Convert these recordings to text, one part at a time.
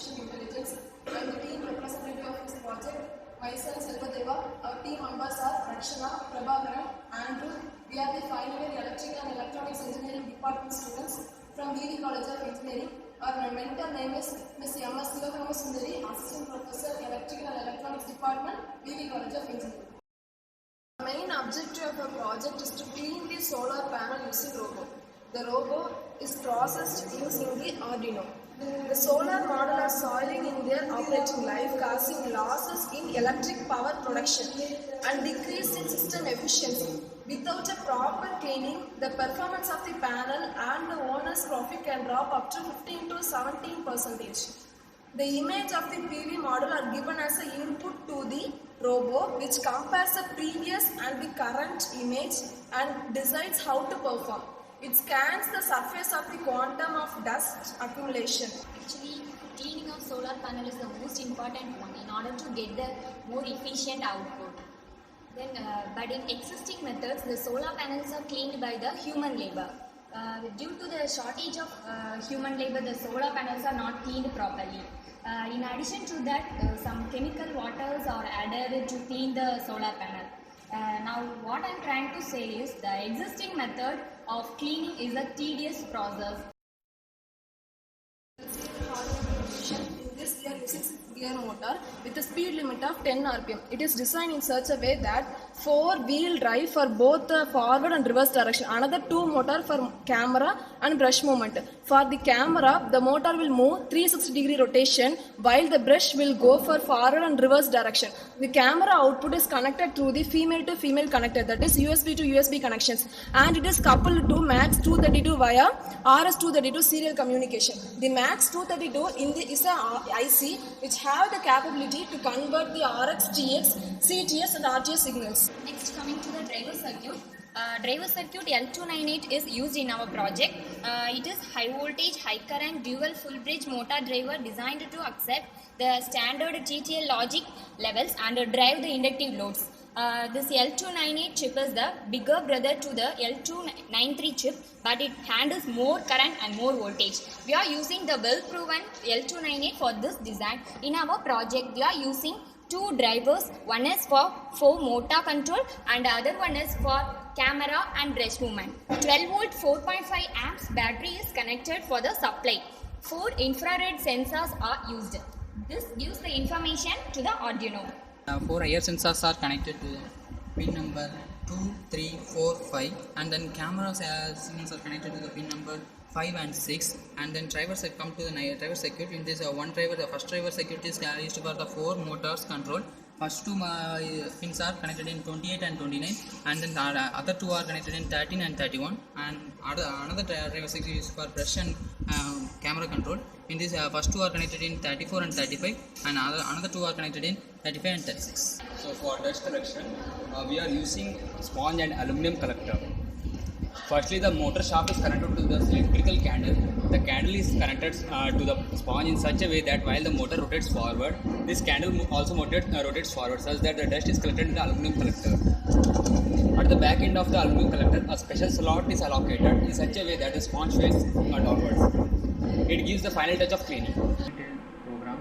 artificial intelligence. I am the team representative of this project. Myself, Selvadeva. Our team members are Rakshana, Prabhakaran, Andrew. We are the final year Electrical and Electronics Engineering Department students from VV College of Engineering. Our mentor name is Ms. M.S. Sivakarma Sundari, Assistant Professor, Electrical and Electronics Department, VV College of Engineering. The main objective of our project is to clean the solar panel using robo. The robo is processed using the Arduino. The solar module are soiling in their operating life, causing losses in electric power production and decrease in system efficiency. Without a proper cleaning, the performance of the panel and the owner's profit can drop up to 15 to 17%. The image of the PV model are given as an input to the robo, which compares the previous and the current image and decides how to perform. It scans the surface of the quantum of dust accumulation. Actually, cleaning of solar panel is the most important one in order to get the more efficient output. But in existing methods, the solar panels are cleaned by the human labor. Due to the shortage of human labor, the solar panels are not cleaned properly. In addition to that, some chemical waters are added to clean the solar panel. Now what I am trying to say is the existing method of cleaning is a tedious process. In this we are using 6-gear motor with a speed limit of 10 rpm. It is designed in such a way that 4-wheel drive for both the forward and reverse direction. Another 2 motor for camera and brush movement. For the camera, the motor will move 360-degree rotation while the brush will go for forward and reverse direction. The camera output is connected through the female to female connector, that is USB to USB connections, and it is coupled to MAX 232 via RS 232 serial communication. The MAX 232 is a IC which have the capability to convert the RX, TX, CTS and RTS signals. Next, coming to the driver circuit. Driver circuit L298 is used in our project. It is high voltage, high current, dual full bridge motor driver designed to accept the standard TTL logic levels and drive the inductive loads. This L298 chip is the bigger brother to the L293 chip, but it handles more current and more voltage. We are using the well-proven L298 for this design. In our project, we are using 2 drivers. One is for motor control and the other one is for camera and brush movement. 12 volt 4.5 amps battery is connected for the supply. 4 infrared sensors are used. This gives the information to the Arduino. 4 IR sensors are connected to the pin number 2, 3, 4, 5, and then camera signals are connected to the pin number 5 and 6, and then drivers come to the driver circuit. In this one driver, the first driver circuit is used for the 4 motors control. First 2 pins are connected in 28 and 29, and then the other 2 are connected in 13 and 31, and another driver circuit is for brush and camera control. In this first 2 are connected in 34 and 35, and another 2 are connected in 35 and 36. So for dust collection, we are using sponge and aluminum collector. Firstly, the motor shaft is connected to the electrical candle. The candle is connected to the sponge in such a way that while the motor rotates forward, this candle also rotates forward, such that the dust is collected in the aluminum collector. At the back end of the aluminum collector, a special slot is allocated in such a way that the sponge faces downwards. It gives the final touch of cleaning. Program.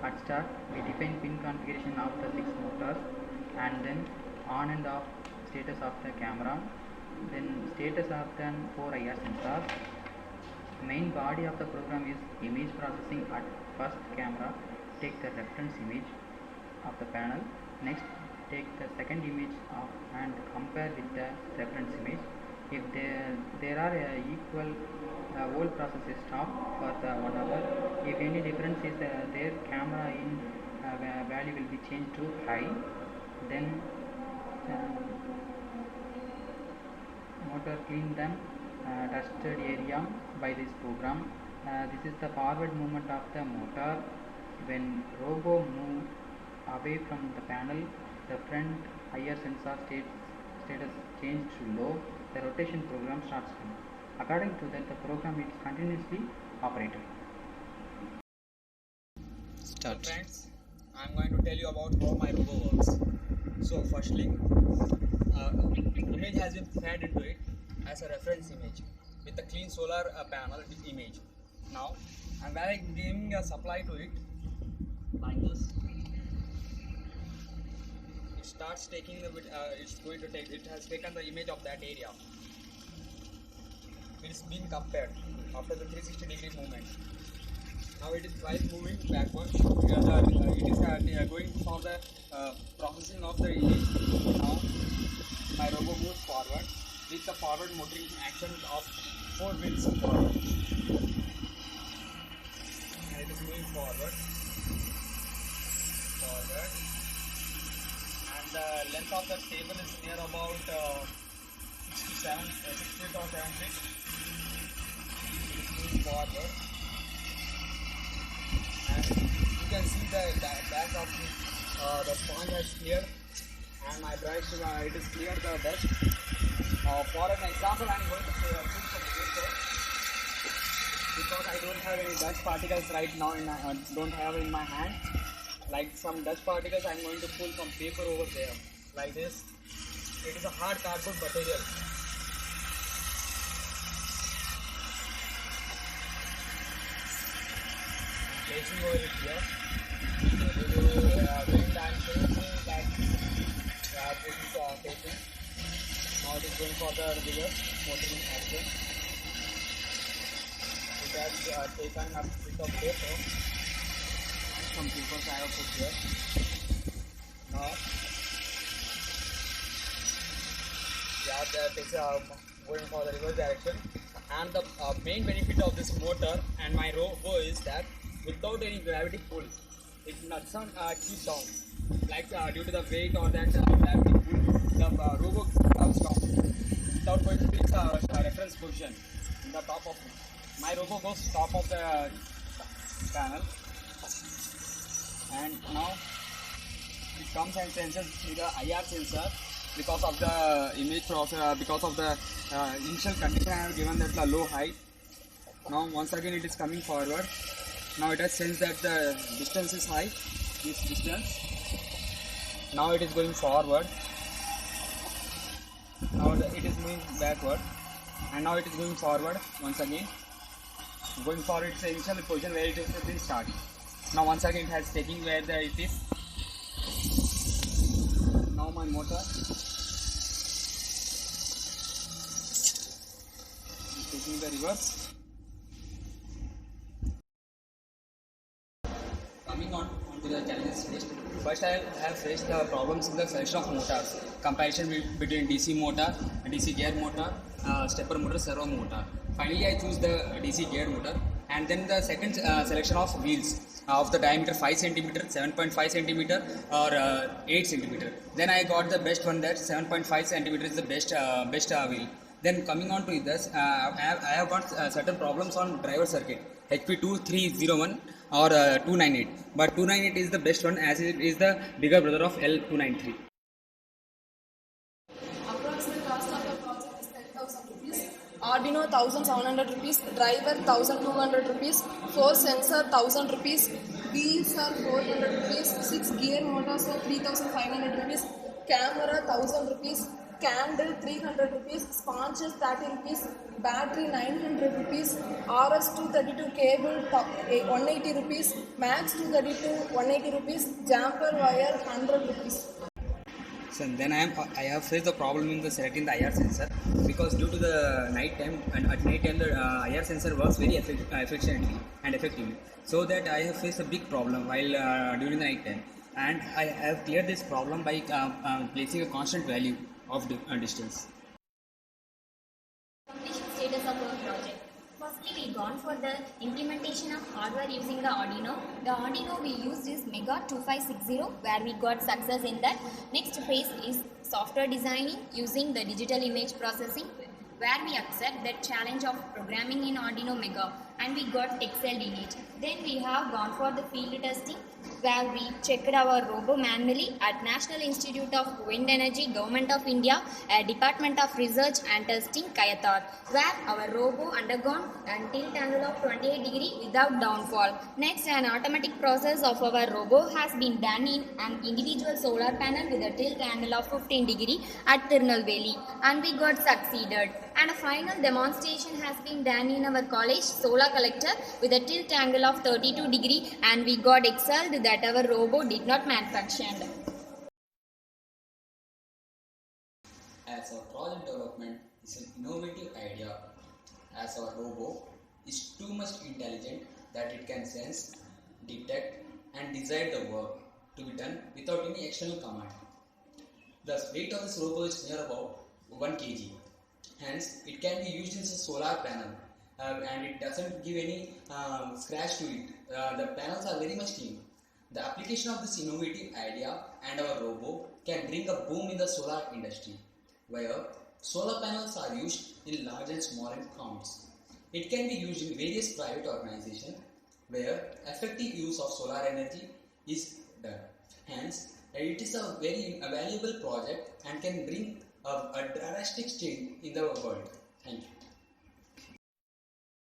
At start, we define pin configuration of the 6 motors, and then on and off status of the camera, then status of the 4 IR sensors. Main body of the program is image processing. At first, camera take the reference image of the panel. Next, take the second image of and compare with the reference image. If there are equal, whole process is stopped for the 1 hour. If any difference is there, camera in value will be changed to high. Then motor clean the dusted area by this program. This is the forward movement of the motor. When robo move away from the panel, the front IR sensor status changed to low. The rotation program starts running. According to that, the program is continuously operated. Start. Friends, I am going to tell you about how my robo works. So firstly, image has been fed into it as a reference image with a clean solar panel image. Now I'm giving a supply to it like this. It starts taking the it's going to take, it has taken the image of that area. It is being compared after the 360-degree movement. Now it is while moving backwards, it is going for the processing of the image. Now my robot moves forward with the forward motoring action of 4 wheels forward. And it is moving forward, and the length of the table is near about 6 feet or 7 feet. It is moving forward, and you can see the back of the sponge has cleared, and my brush it is cleared the dust. For an example, I am going to pull some paper because I don't have any dust particles right now. Don't have in my hand. Like some dust particles, I am going to pull some paper over there, like this. It is a hard cardboard material. Placing over it here. Due to wind, I am thinking that this is taking. Now it is going for the reverse motoring action. It has taken a bit of paper. Some papers I have put here. Now, yeah, that is going for the reverse direction. And the main benefit of this motor and my robo is that without any gravity pull, it doesn't keep down. Like due to the weight or that gravity pull, the robo comes down without going to its reference position in the top of it. My robo goes top of the panel. And now it comes and senses with the IR sensor because of the image process, because of the initial condition I have given, that the low height. Now once again it is coming forward. Now it has sensed that the distance is high, this distance. Now it is going forward. Now it is moving backward, and now it is going forward once again. Going forward, it's the initial position where it is been starting. Now once again it has taken where it is. Now my motor is taking the reverse. Coming on to the challenges faced. First, I have faced the problems in the selection of motors. Comparison between DC motor, DC gear motor, stepper motor, servo motor. Finally, I choose the DC gear motor, and then the second selection of wheels of the diameter 5 cm, 7.5 cm, or 8 cm. Then I got the best one, that 7.5 cm is the best wheel. Then coming on to this, I have got certain problems on driver circuit, HP 2301 or 298. But 298 is the best one as it is the bigger brother of L293. Approximate cost of the project is 10,000 rupees. Arduino 1,700 rupees. Driver 1,200 rupees. 4 sensor 1,000 rupees. Wheels are 400 rupees. 6 gear motors are 3,500 rupees. Camera 1,000 rupees. Candle 300 rupees. Sponges 30 rupees. Battery 900 rupees. RS232 cable 180 rupees. Max 232 180 rupees. Jumper wire 100 rupees. So then I have faced the problem in the selecting the IR sensor, because due to the night time, and at night time the IR sensor works very efficiently and effectively. So that I have faced a big problem while during the night time, and I have cleared this problem by placing a constant value of distance. Completion status of our project. Firstly, we gone for the implementation of hardware using the Arduino. The Arduino we used is Mega 2560, where we got success in that. Next phase is software designing using the digital image processing, where we accept that challenge of programming in Arduino Mega, and we got excelled in it. Then we have gone for the field testing. where we checked our robo manually at National Institute of Wind Energy, Government of India, Department of Research and Testing, Kayathar, where our robo undergone an tilt angle of 28 degree without downfall. Next, an automatic process of our robo has been done in an individual solar panel with a tilt angle of 15 degree at Tirunelveli, and we got succeeded. And a final demonstration has been done in our college solar collector with a tilt angle of 32 degree, and we got excelled that our robo did not malfunction. As our project development is an innovative idea, as our robo is too much intelligent that it can sense, detect and decide the work to be done without any external command. The weight of this robo is near about 1 kg. Hence, it can be used as a solar panel and it doesn't give any scratch to it. The panels are very much clean. The application of this innovative idea and our robo can bring a boom in the solar industry, where solar panels are used in large and small counts. It can be used in various private organizations where effective use of solar energy is done. Hence, it is a very valuable project and can bring a drastic change in the world. Thank you.